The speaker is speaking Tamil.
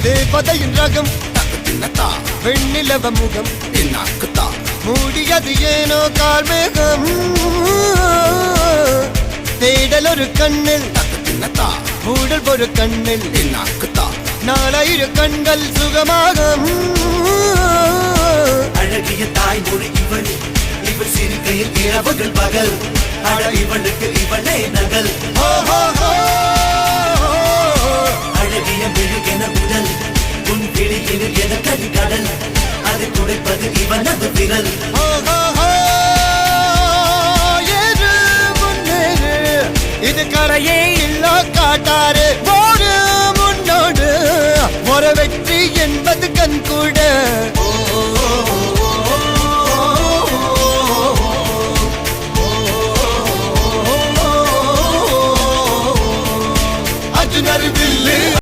தேவதையின் ரகம் வெண்ணிலவ முகம் மூடியது ஏனோ கார்மேகம் தேடல் ஒரு கண்ணில் மூடல் ஒரு கண்ணில் நாளையிரு கண்கள் சுகமாக அழகிய தாய்மொழி இவள் இவள் சிறுகையில் இரவுகள் பகல் அழ இவளுக்கு இவளே நகல் அழகிய மெழுகென உடல் உன் கிளியில் என கரிகடல் அதை துடைப்பது இவனது விரல் இது கரையே இல்ல காட்டாரு